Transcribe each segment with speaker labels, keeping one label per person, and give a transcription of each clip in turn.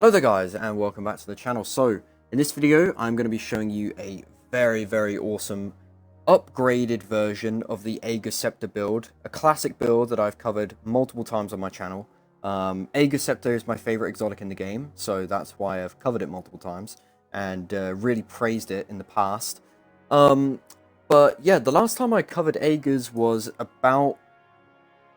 Speaker 1: Hello there guys, and welcome back to the channel. So in this video I'm going to be showing you a very awesome upgraded version of the Ager Scepter build, a classic build that I've covered multiple times on my channel. Ager Scepter is my favorite exotic in the game, so that's why I've covered it multiple times and really praised it in the past. But yeah, the last time I covered Ager's was about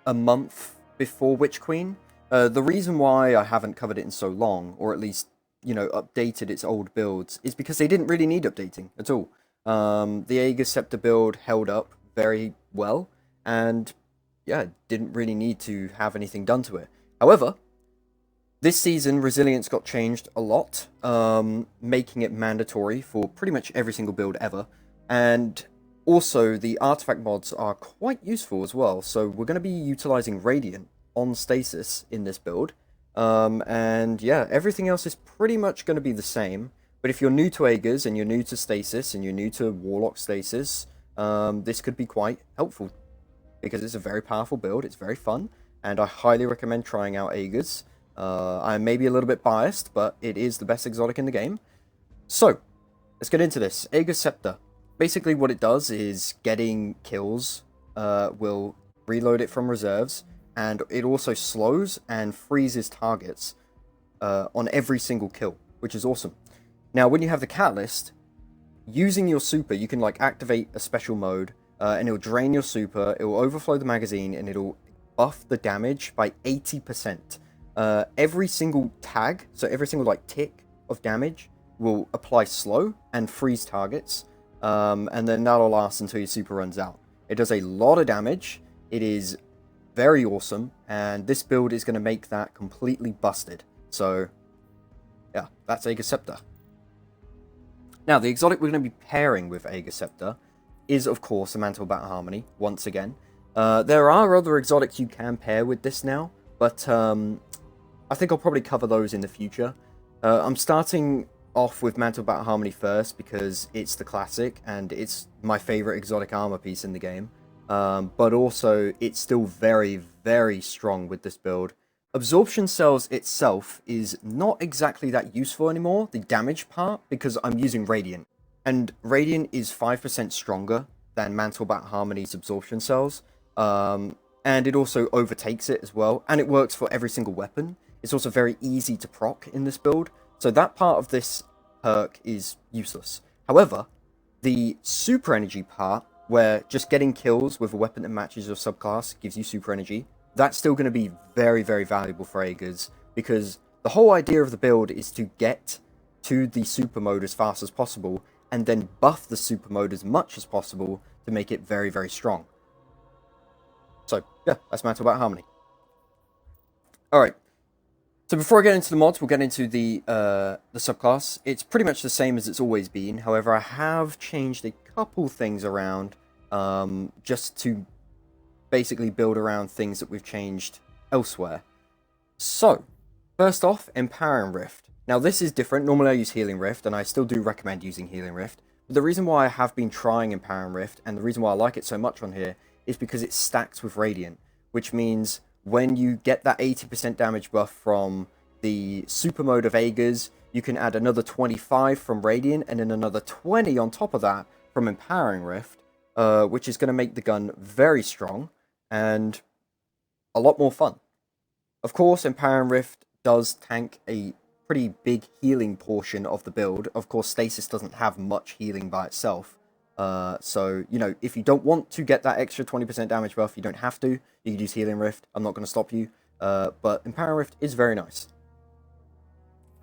Speaker 1: a month before Witch Queen. The reason why I haven't covered it in so long, or at least, you know, updated its old builds, is because they didn't really need updating at all. The Ager Scepter build held up very well, and yeah, didn't really need to have anything done to it. However, this season, Resilience got changed a lot, making it mandatory for pretty much every single build ever, and also the artifact mods are quite useful as well, so we're going to be utilizing Radiant on Stasis in this build, and yeah, everything else is pretty much going to be the same. But if you're new to Ager's and you're new to Stasis and you're new to Warlock Stasis, this could be quite helpful because it's a very powerful build. It's very fun, and I highly recommend trying out Ager's. I may be a little bit biased, but it is the best exotic in the game. So let's get into this. Ager Scepter. Basically, what it does is getting kills will reload it from reserves. And it also slows and freezes targets on every single kill, which is awesome. Now, when you have the Catalyst, using your super, you can like activate a special mode, and it'll drain your super, it will overflow the magazine, and it'll buff the damage by 80%. Every single tag, so every single like tick of damage, will apply slow and freeze targets, and then that'll last until your super runs out. It does a lot of damage. It is very awesome, and this build is going to make that completely busted. So yeah, that's Ager Scepter. Now, the exotic we're going to be pairing with Ager Scepter is, of course, a Mantle Battle Harmony, once again. There are other exotics you can pair with this now, but I think I'll probably cover those in the future. I'm starting off with Mantle Battle Harmony first because it's the classic, and it's my favorite exotic armor piece in the game. But also, it's still very strong with this build. Absorption Cells itself is not exactly that useful anymore, the damage part, because I'm using Radiant. And Radiant is 5% stronger than Mantle Battle Harmony's Absorption Cells. And it also overtakes it as well, and it works for every single weapon. It's also very easy to proc in this build, so that part of this perk is useless. However, the Super Energy part, where just getting kills with a weapon that matches your subclass gives you super energy, that's still going to be very valuable for Ager's, because the whole idea of the build is to get to the super mode as fast as possible, and then buff the super mode as much as possible to make it very strong. So yeah, that's Mantle Battle Harmony. Alright, so before I get into the mods, we'll get into the subclass. It's pretty much the same as it's always been. However, I have changed a couple things around just to basically build around things that we've changed elsewhere. So, first off, Empowering Rift. Now, this is different. Normally I use Healing Rift, and I still do recommend using Healing Rift. But the reason why I have been trying Empowering Rift, and the reason why I like it so much on here, is because it stacks with Radiant, which means when you get that 80% damage buff from the super mode of Ager's, you can add another 25 from Radiant, and then another 20 on top of that from Empowering Rift, which is going to make the gun very strong and a lot more fun. Of course, Empowering Rift does tank a pretty big healing portion of the build. Of course, Stasis doesn't have much healing by itself. So, you know, if you don't want to get that extra 20% damage buff, you don't have to. You can use Healing Rift. I'm not going to stop you. But Empowering Rift is very nice.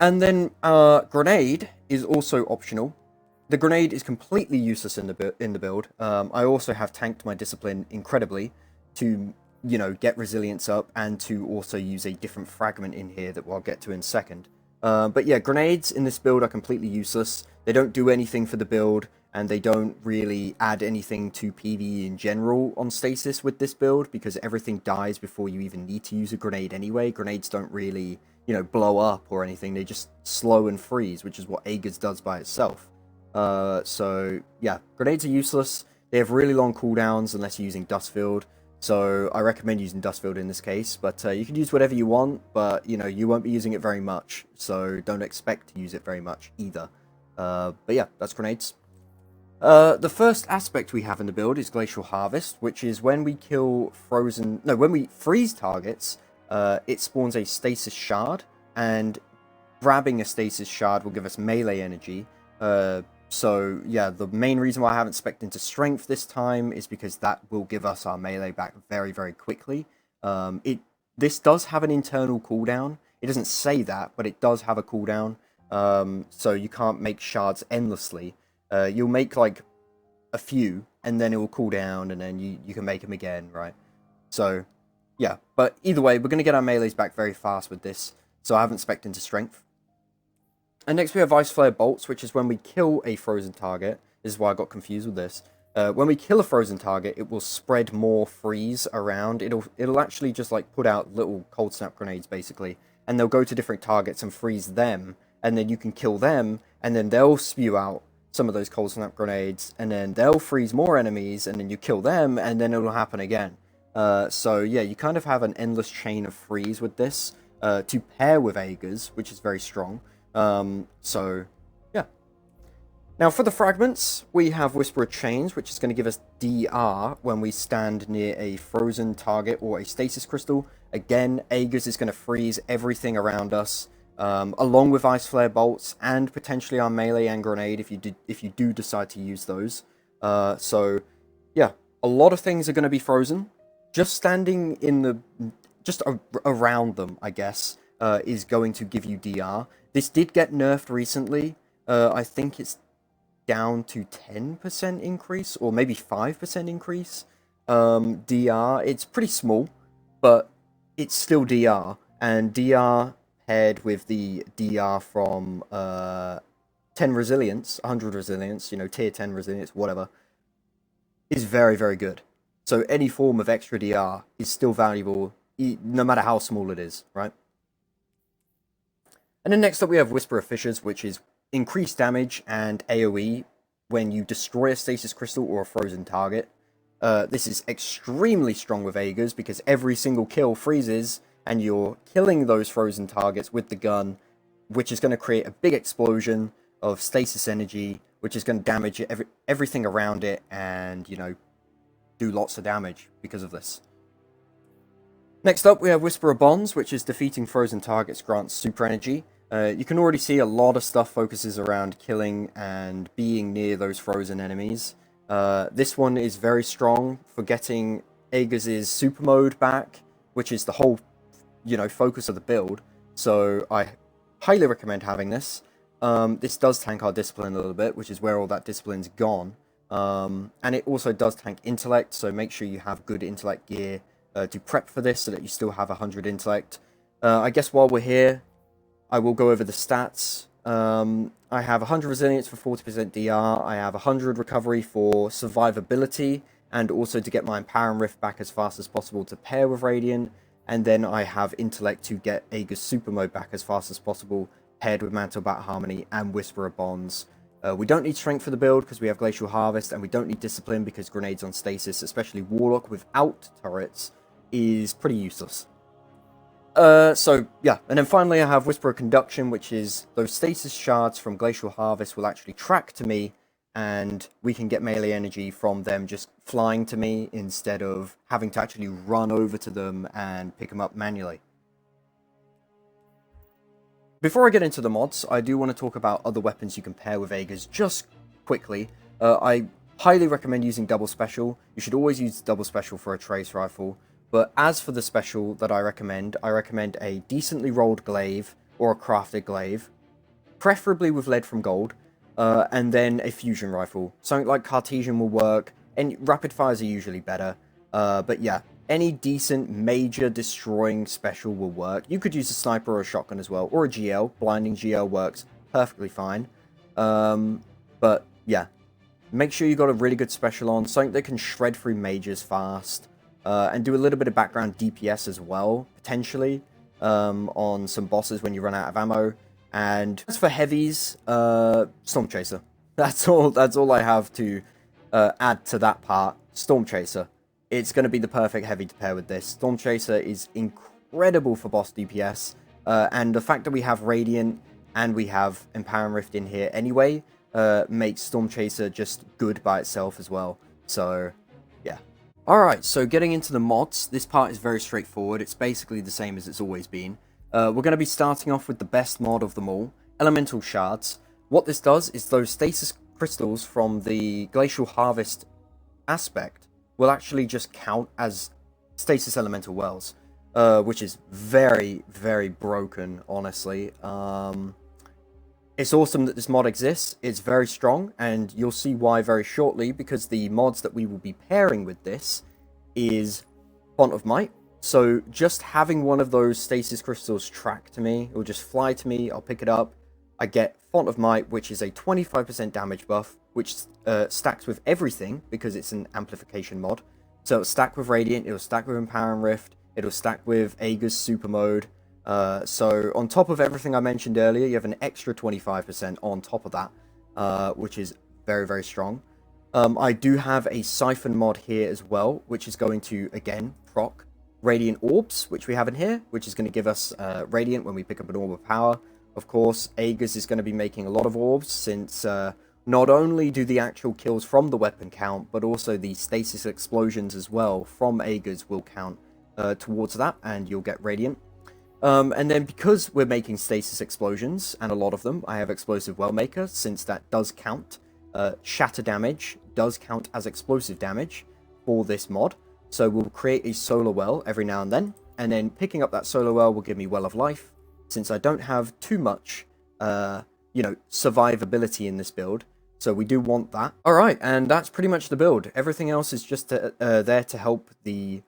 Speaker 1: And then Grenade is also optional. The Grenade is completely useless in the build. I also have tanked my Discipline incredibly to, you know, get Resilience up, and to also use a different fragment in here that I'll get to in a second. But yeah, Grenades in this build are completely useless. They don't do anything for the build, and they don't really add anything to PvE in general on Stasis with this build, because everything dies before you even need to use a grenade anyway. Grenades don't really, you know, blow up or anything. They just slow and freeze, which is what Ager's does by itself. So yeah, grenades are useless. They have really long cooldowns unless you're using Dustfield. So I recommend using Dustfield in this case, but you can use whatever you want, but you know, you won't be using it very much, so don't expect to use it very much either. But yeah, that's grenades. The first aspect we have in the build is Glacial Harvest, which is when we when we freeze targets, it spawns a Stasis Shard, and grabbing a Stasis Shard will give us melee energy. So yeah, the main reason why I haven't spec'd into Strength this time is because that will give us our melee back very, very quickly. This does have an internal cooldown. It doesn't say that, but it does have a cooldown. So you can't make shards endlessly. You'll make like a few, and then it will cool down, and then you can make them again, right? So yeah, but either way, we're going to get our melees back very fast with this, so I haven't spec'd into Strength. And next we have Iceflare Bolts, which is when we kill a frozen target. This is why I got confused with this. When we kill a frozen target, it will spread more freeze around. It'll actually just like put out little cold snap grenades basically, and they'll go to different targets and freeze them, and then you can kill them, and then they'll spew out some of those cold snap grenades, and then they'll freeze more enemies, and then you kill them, and then it'll happen again. So yeah, you kind of have an endless chain of freeze with this to pair with Ager's, which is very strong. So yeah. Now for the fragments, we have Whisperer Chains, which is going to give us DR when we stand near a frozen target or a stasis crystal. Again, Ager's is going to freeze everything around us, along with Iceflare Bolts and potentially our melee and grenade if you do decide to use those. So yeah, a lot of things are going to be frozen. Just standing in around them, I guess, is going to give you DR. This did get nerfed recently. I think it's down to 10% increase, or maybe 5% increase. DR, it's pretty small, but it's still DR. And DR paired with the DR from 10 resilience, 100 resilience, you know, tier 10 resilience, whatever, is very, very good. So any form of extra DR is still valuable, no matter how small it is, right? And then next up we have Whisperer Fissures, which is increased damage and AoE when you destroy a stasis crystal or a frozen target. This is extremely strong with Ager's because every single kill freezes, and you're killing those frozen targets with the gun, which is going to create a big explosion of stasis energy, which is going to damage everything around it, and, you know, do lots of damage because of this. Next up, we have Whisperer Bonds, which is defeating frozen targets grants super energy. You can already see a lot of stuff focuses around killing and being near those frozen enemies. This one is very strong for getting Ager's super mode back, which is the whole, you know, focus of the build. So I highly recommend having this. This does tank our discipline a little bit, which is where all that discipline's gone. And it also does tank intellect, so make sure you have good intellect gear to prep for this so that you still have 100 intellect. I guess while we're here, I will go over the stats. I have 100 resilience for 40% DR, I have 100 recovery for survivability, and also to get my Empower and Rift back as fast as possible to pair with Radiant, and then I have intellect to get Ager's super mode back as fast as possible, paired with Mantle, Bat Harmony, and Whisperer Bonds. We don't need strength for the build because we have Glacial Harvest, and we don't need discipline because grenades on stasis, especially Warlock without turrets, is pretty useless. So yeah, and then finally I have Whisperer Conduction, which is those stasis shards from Glacial Harvest will actually track to me, and we can get melee energy from them just flying to me instead of having to actually run over to them and pick them up manually. Before I get into the mods, I do want to talk about other weapons you can pair with Ager's just quickly. I highly recommend using Double Special. You should always use Double Special for a Trace Rifle. But as for the special that I recommend a decently rolled glaive or a crafted glaive, preferably with lead from gold, and then a fusion rifle. Something like Cartesian will work, and rapid fires are usually better. But yeah, any decent major destroying special will work. You could use a sniper or a shotgun as well, or a GL. Blinding GL works perfectly fine. But yeah, make sure you got a really good special on, something that can shred through mages fast. And do a little bit of background DPS as well, potentially, on some bosses when you run out of ammo. And as for heavies, Storm Chaser. That's all I have to add to that part. Storm Chaser. it's going to be the perfect heavy to pair with this. Storm Chaser is incredible for boss DPS, and the fact that we have Radiant and we have Empower and Rift in here anyway makes Storm Chaser just good by itself as well. So, yeah. Alright, so getting into the mods, this part is very straightforward. It's basically the same as it's always been. We're going to be starting off with the best mod of them all, Elemental Shards. What this does is those Stasis crystals from the Glacial Harvest aspect will actually just count as Stasis Elemental Wells, which is very, very broken, honestly. It's awesome that this mod exists, it's very strong, and you'll see why very shortly, because the mods that we will be pairing with this is Font of Might. So just having one of those Stasis crystals track to me, it will just fly to me, I'll pick it up, I get Font of Might, which is a 25% damage buff, which stacks with everything, because it's an amplification mod. So it'll stack with Radiant, it'll stack with Empower and Rift, it'll stack with Ager's super mode. So on top of everything I mentioned earlier, you have an extra 25% on top of that, which is very, very strong. I do have a Siphon mod here as well, which is going to, again, proc Radiant Orbs, which we have in here, which is going to give us Radiant when we pick up an Orb of Power. Of course, Ager's is going to be making a lot of Orbs, since not only do the actual kills from the weapon count, but also the Stasis explosions as well from Ager's will count towards that, and you'll get Radiant. And then because we're making Stasis explosions, and a lot of them, I have Explosive Wellmaker, since that does count. Shatter damage does count as explosive damage for this mod. So we'll create a Solar Well every now and then picking up that Solar Well will give me Well of Life, since I don't have too much, survivability in this build. So we do want that. Alright, and that's pretty much the build. Everything else is just there to help the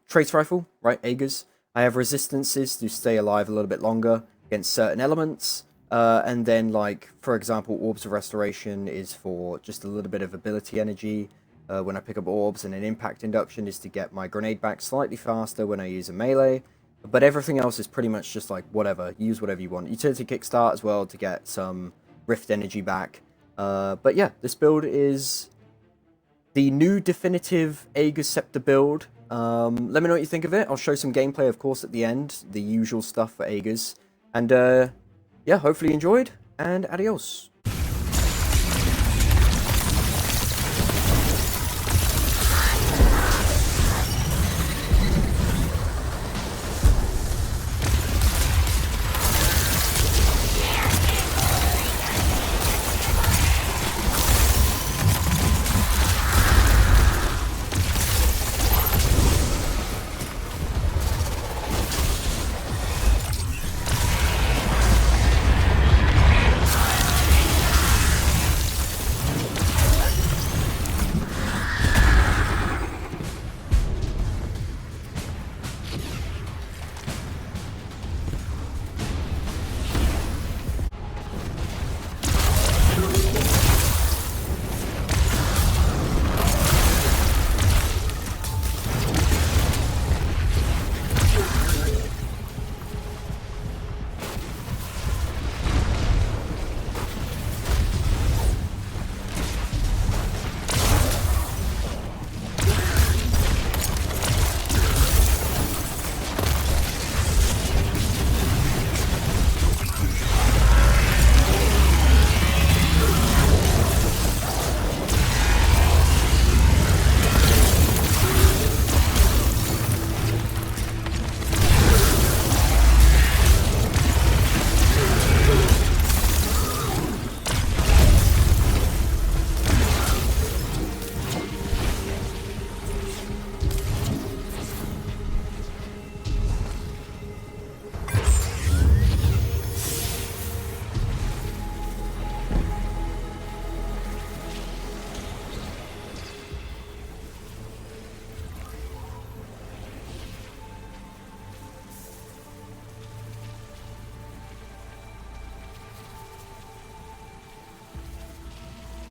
Speaker 1: Trace Rifle, right, Ager's. I have resistances to stay alive a little bit longer against certain elements. And then, like, for example, Orbs of Restoration is for just a little bit of ability energy when I pick up Orbs, and an Impact Induction is to get my grenade back slightly faster when I use a melee. But everything else is pretty much just like, whatever, use whatever you want. Utility Kickstart as well to get some Rift energy back. But yeah, this build is the new definitive Ager Scepter build. Let me know what you think of it. I'll show some gameplay, of course, at the end. The usual stuff for Ager's. And, yeah, hopefully you enjoyed, and adios.